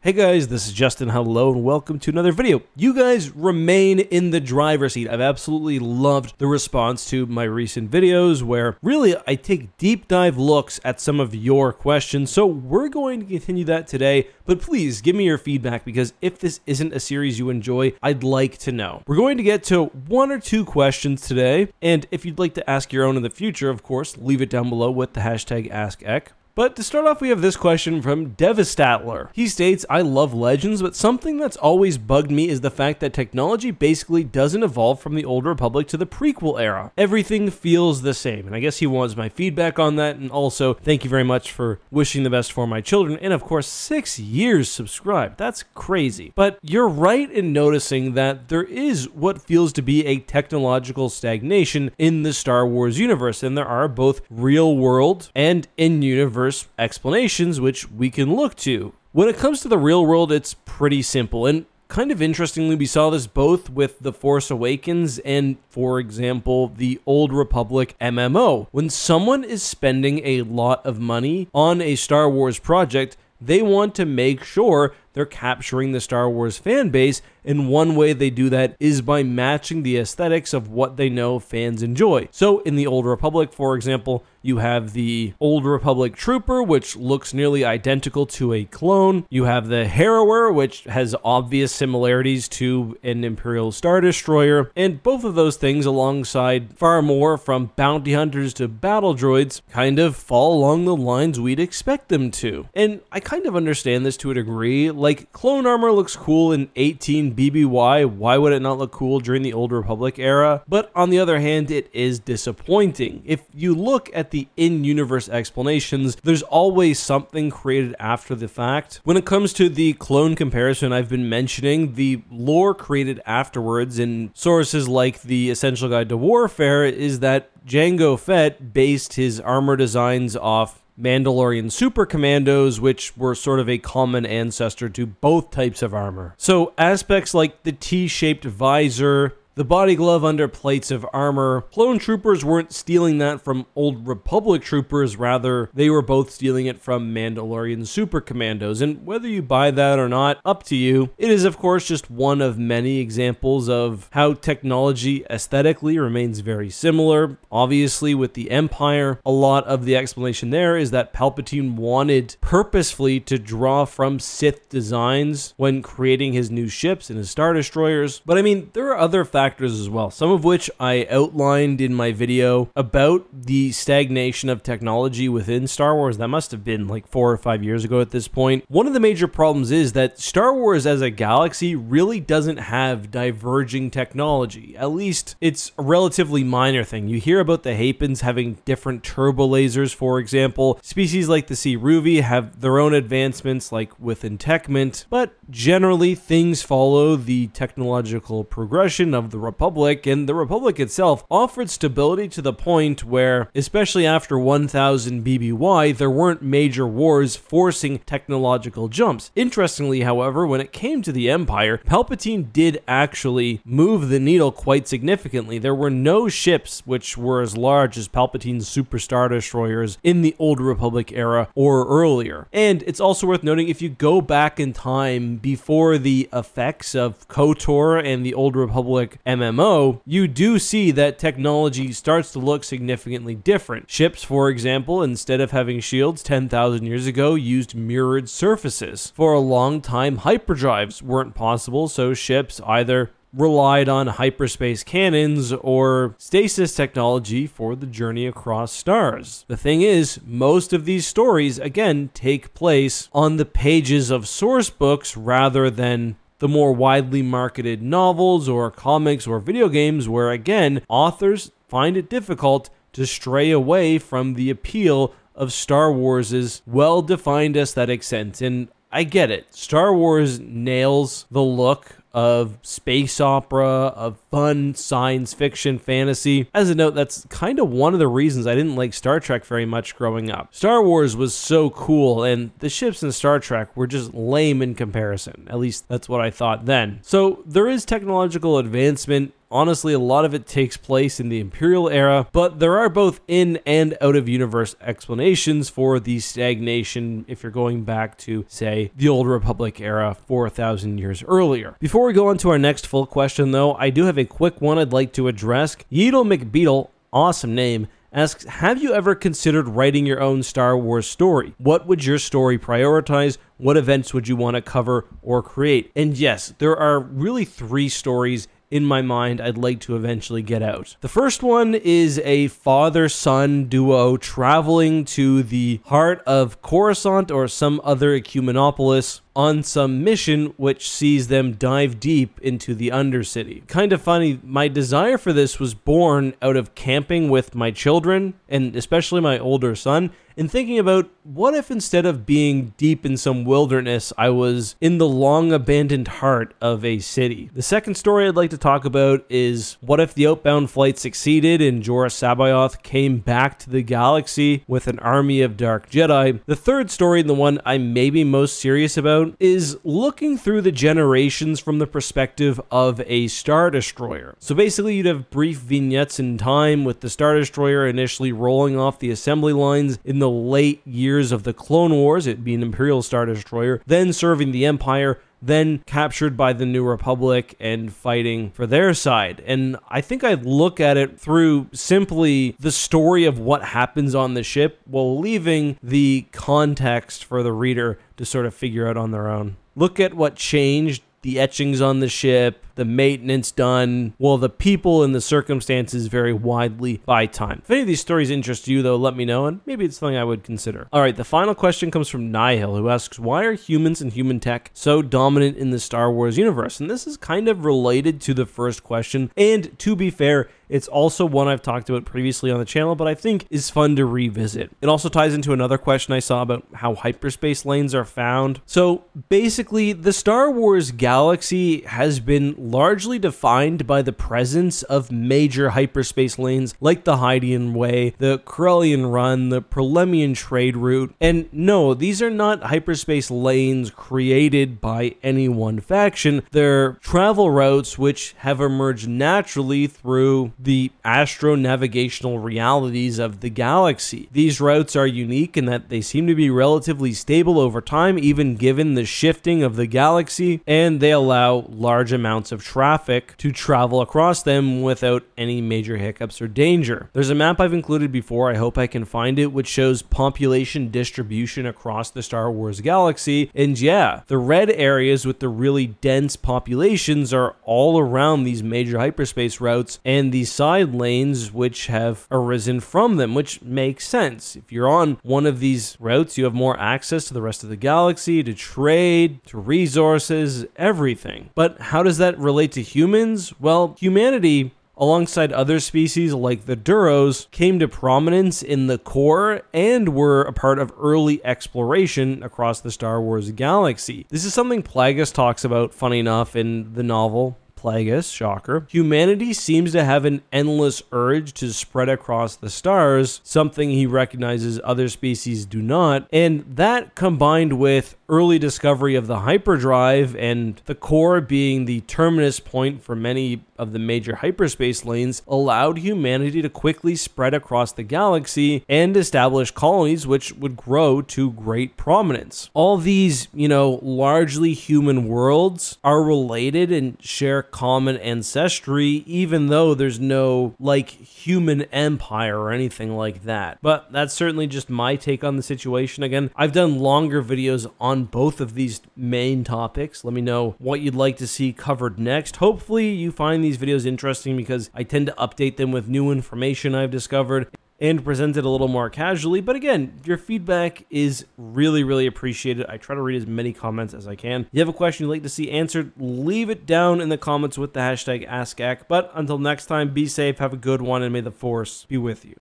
Hey guys, this is Justin. Hello and welcome to another video. You guys remain in the driver's seat. I've absolutely loved the response to my recent videos where really I take deep dive looks at some of your questions. So we're going to continue that today, but please give me your feedback because if this isn't a series you enjoy, I'd like to know. We're going to get to 1 or 2 questions today, and if you'd like to ask your own in the future, of course, leave it down below with the hashtag AskEck. But to start off, we have this question from Devastatler. He states, I love Legends, but something that's always bugged me is the fact that technology basically doesn't evolve from the Old Republic to the prequel era. Everything feels the same. And I guess he wants my feedback on that. And also, thank you very much for wishing the best for my children. And of course, 6 years subscribed. That's crazy. But you're right in noticing that there is what feels to be a technological stagnation in the Star Wars universe. And there are both real world and in-universe explanations which we can look to. When it comes to the real world, it's pretty simple, and kind of interestingly, we saw this both with The Force Awakens and, for example, the Old Republic MMO. When someone is spending a lot of money on a Star Wars project, they want to make sure they're capturing the Star Wars fan base, and one way they do that is by matching the aesthetics of what they know fans enjoy. So in the Old Republic, for example, you have the Old Republic Trooper, which looks nearly identical to a clone. You have the Harrower, which has obvious similarities to an Imperial Star Destroyer, and both of those things, alongside far more from bounty hunters to battle droids, kind of fall along the lines we'd expect them to. And I kind of understand this to a degree. Like, clone armor looks cool in 18 BBY, why would it not look cool during the Old Republic era? But on the other hand, it is disappointing. If you look at the in-universe explanations, there's always something created after the fact. When it comes to the clone comparison I've been mentioning, the lore created afterwards in sources like the Essential Guide to Warfare is that Jango Fett based his armor designs off Mandalorian super commandos, which were sort of a common ancestor to both types of armor. So aspects like the T-shaped visor, the body glove under plates of armor, clone troopers weren't stealing that from Old Republic troopers, rather they were both stealing it from Mandalorian super commandos, and whether you buy that or not, up to you. It is of course just one of many examples of how technology aesthetically remains very similar. Obviously with the Empire, a lot of the explanation there is that Palpatine wanted purposefully to draw from Sith designs when creating his new ships and his Star Destroyers, but I mean there are other factors as well, some of which I outlined in my video about the stagnation of technology within Star Wars. That must have been like 4 or 5 years ago at this point. One of the major problems is that Star Wars as a galaxy really doesn't have diverging technology. At least it's a relatively minor thing. You hear about the Hapans having different turbo lasers, for example. Species like the Ceruvi have their own advancements like with Entechment, but generally things follow the technological progression of the Republic, and the Republic itself offered stability to the point where, especially after 1000 BBY, there weren't major wars forcing technological jumps. Interestingly, however, when it came to the Empire, Palpatine did actually move the needle quite significantly. There were no ships which were as large as Palpatine's Super Star Destroyers in the Old Republic era or earlier. And it's also worth noting, if you go back in time before the effects of KOTOR and the Old Republic MMO, you do see that technology starts to look significantly different. Ships, for example, instead of having shields 10,000 years ago, used mirrored surfaces. For a long time, hyperdrives weren't possible, so ships either relied on hyperspace cannons or stasis technology for the journey across stars. The thing is, most of these stories, again, take place on the pages of source books rather than the more widely marketed novels or comics or video games, where again, authors find it difficult to stray away from the appeal of Star Wars's well-defined aesthetic sense. And I get it. Star Wars nails the look of space opera, of fun science fiction fantasy. As a note, that's kind of one of the reasons I didn't like Star Trek very much growing up. Star Wars was so cool, and the ships in Star Trek were just lame in comparison. At least that's what I thought then. So there is technological advancement honestly, a lot of it takes place in the Imperial era, but there are both in and out of universe explanations for the stagnation if you're going back to, say, the Old Republic era 4,000 years earlier. Before we go on to our next full question, though, I do have a quick one I'd like to address. Yeedle McBeetle, awesome name, asks, have you ever considered writing your own Star Wars story? What would your story prioritize? What events would you want to cover or create? And yes, there are really 3 stories in my mind I'd like to eventually get out. The first one is a father-son duo traveling to the heart of Coruscant or some other ecumenopolis on some mission which sees them dive deep into the Undercity. Kind of funny, my desire for this was born out of camping with my children, and especially my older son, and thinking about what if instead of being deep in some wilderness, I was in the long abandoned heart of a city. The second story I'd like to talk about is what if the outbound flight succeeded and Jorah Sabaoth came back to the galaxy with an army of dark Jedi. The third story, and the one I may be most serious about, is looking through the generations from the perspective of a Star Destroyer. So basically you'd have brief vignettes in time with the Star Destroyer initially rolling off the assembly lines in the late years of the Clone Wars, it'd be an Imperial Star Destroyer, then serving the Empire, then captured by the New Republic and fighting for their side. And I think I'd look at it through simply the story of what happens on the ship while leaving the context for the reader to sort of figure out on their own. Look at what changed, the etchings on the ship, the maintenance done, well, the people and the circumstances vary widely by time. If any of these stories interest you, though, let me know, and maybe it's something I would consider. All right, the final question comes from Nihil, who asks, why are humans and human tech so dominant in the Star Wars universe? And this is kind of related to the first question, and to be fair, it's also one I've talked about previously on the channel, but I think is fun to revisit. It also ties into another question I saw about how hyperspace lanes are found. So basically, the Star Wars galaxy has been largely defined by the presence of major hyperspace lanes like the Hydian Way, the Corellian Run, the Prolemian Trade Route. And no, these are not hyperspace lanes created by any one faction. They're travel routes which have emerged naturally through the astronavigational realities of the galaxy. These routes are unique in that they seem to be relatively stable over time, even given the shifting of the galaxy, and they allow large amounts of traffic to travel across them without any major hiccups or danger. There's a map I've included before, I hope I can find it, which shows population distribution across the Star Wars galaxy, and yeah, the red areas with the really dense populations are all around these major hyperspace routes, and these side lanes which have arisen from them, which makes sense. If you're on one of these routes, you have more access to the rest of the galaxy, to trade, to resources, everything. But how does that relate to humans? Well, humanity, alongside other species like the Duros, came to prominence in the core and were a part of early exploration across the Star Wars galaxy. This is something Plagueis talks about, funny enough, in the novel Plagueis, shocker. Humanity seems to have an endless urge to spread across the stars, something he recognizes other species do not, and that combined with early discovery of the hyperdrive and the core being the terminus point for many of the major hyperspace lanes allowed humanity to quickly spread across the galaxy and establish colonies which would grow to great prominence. All these, largely human worlds are related and share common ancestry, even though there's no human empire or anything like that. But that's certainly just my take on the situation. Again, I've done longer videos on both of these main topics. Let me know what you'd like to see covered next. Hopefully you find these videos interesting because I tend to update them with new information I've discovered and present it a little more casually. But again, your feedback is really, really appreciated. I try to read as many comments as I can. If you have a question you'd like to see answered, leave it down in the comments with the hashtag AskAck. But until next time, be safe, have a good one, and may the Force be with you.